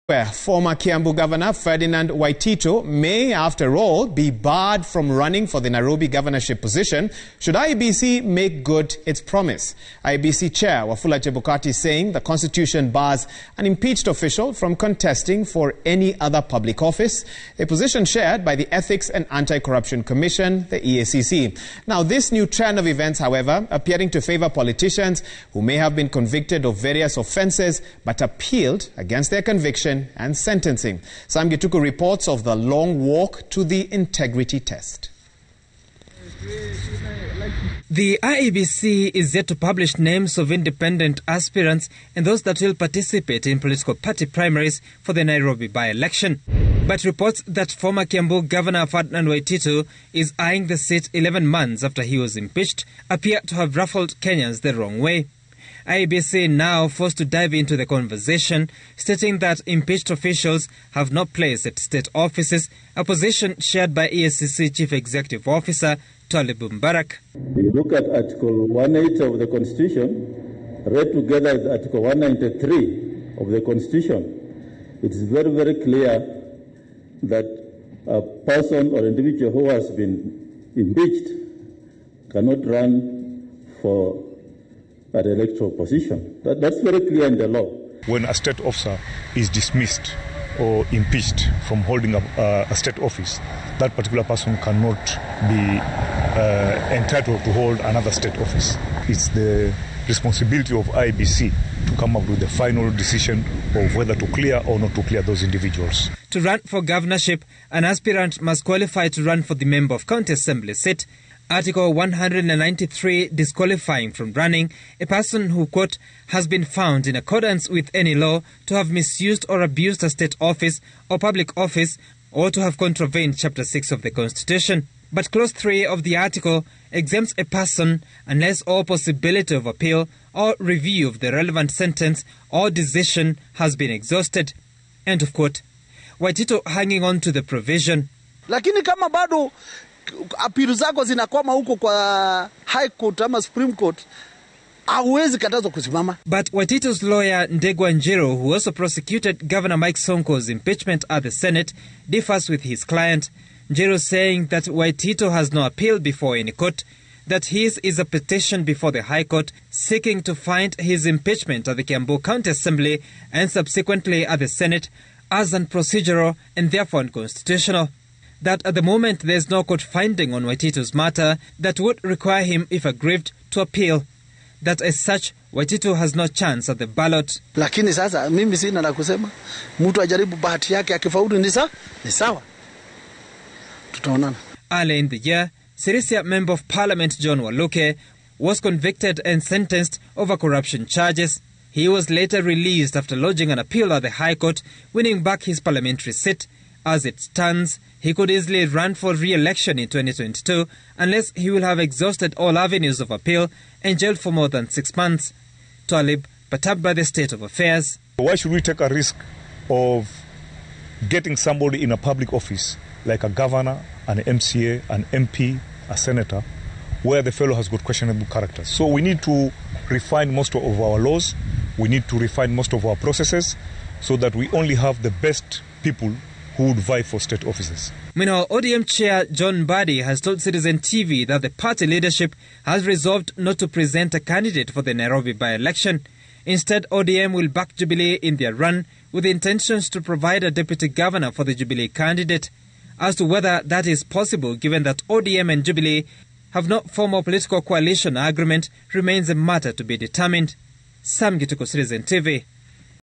Where former Kiambu Governor Ferdinand Waititu may, after all, be barred from running for the Nairobi governorship position should IEBC make good its promise. IEBC Chair Wafula Chebukati saying the Constitution bars an impeached official from contesting for any other public office, a position shared by the Ethics and Anti-Corruption Commission, the EACC. Now, this new trend of events, however, appearing to favour politicians who may have been convicted of various offences but appealed against their conviction and sentencing. Gituku reports of the long walk to the integrity test. The IEBC is yet to publish names of independent aspirants and those that will participate in political party primaries for the Nairobi by-election. But reports that former Kiambu Governor Ferdinand Waititu is eyeing the seat 11 months after he was impeached appear to have ruffled Kenyans the wrong way. IEBC now forced to dive into the conversation, stating that impeached officials have no place at state offices, a position shared by EACC Chief Executive Officer Talib Mbarak. You look at Article 180 of the Constitution, read together with Article 193 of the Constitution. It is very, very clear that a person or individual who has been impeached cannot run for an electoral position. That's very clear in the law. When a state officer is dismissed or impeached from holding a state office, that particular person cannot be entitled to hold another state office. It's the responsibility of IEBC to come up with the final decision of whether to clear or not to clear those individuals. To run for governorship, an aspirant must qualify to run for the member of county assembly seat. Article 193 disqualifying from running a person who, quote, has been found in accordance with any law to have misused or abused a state office or public office or to have contravened Chapter 6 of the Constitution. But Clause 3 of the article exempts a person unless all possibility of appeal or review of the relevant sentence or decision has been exhausted. End of quote. Waititu hanging on to the provision. Lakini kama bado appeal zako zinakoma huko kwa High Court ama Supreme Court, hauwezi katazo kusimama. But Waititu's lawyer Ndegwa Njiro, who also prosecuted Governor Mike Sonko's impeachment at the Senate, differs with his client. Njiro saying that Waititu has no appeal before any court, that his is a petition before the High Court seeking to find his impeachment at the Kiambu County Assembly and subsequently at the Senate as unprocedural and therefore unconstitutional. That at the moment there is no court finding on Waititu's matter that would require him, if aggrieved, to appeal. That as such, Waititu has no chance at the ballot. Lakini sasa mimi sina la kusema. Mtu ajaribu bahati yake akifaulu ni sawa. Tutaonana. Early in the year, Sirisia Member of Parliament John Waluke was convicted and sentenced over corruption charges. He was later released after lodging an appeal at the High Court, winning back his parliamentary seat. As it stands, he could easily run for re-election in 2022 unless he will have exhausted all avenues of appeal and jailed for more than 6 months. Talib, perturbed by the state of affairs. Why should we take a risk of getting somebody in a public office like a governor, an MCA, an MP, a senator, where the fellow has got questionable character? So we need to refine most of our laws. We need to refine most of our processes so that we only have the best people who would vie for state offices. Meanwhile, ODM Chair John Mbadi has told Citizen TV that the party leadership has resolved not to present a candidate for the Nairobi by-election. Instead, ODM will back Jubilee in their run with intentions to provide a deputy governor for the Jubilee candidate. As to whether that is possible, given that ODM and Jubilee have no formal political coalition agreement, remains a matter to be determined. Gituku, Citizen TV.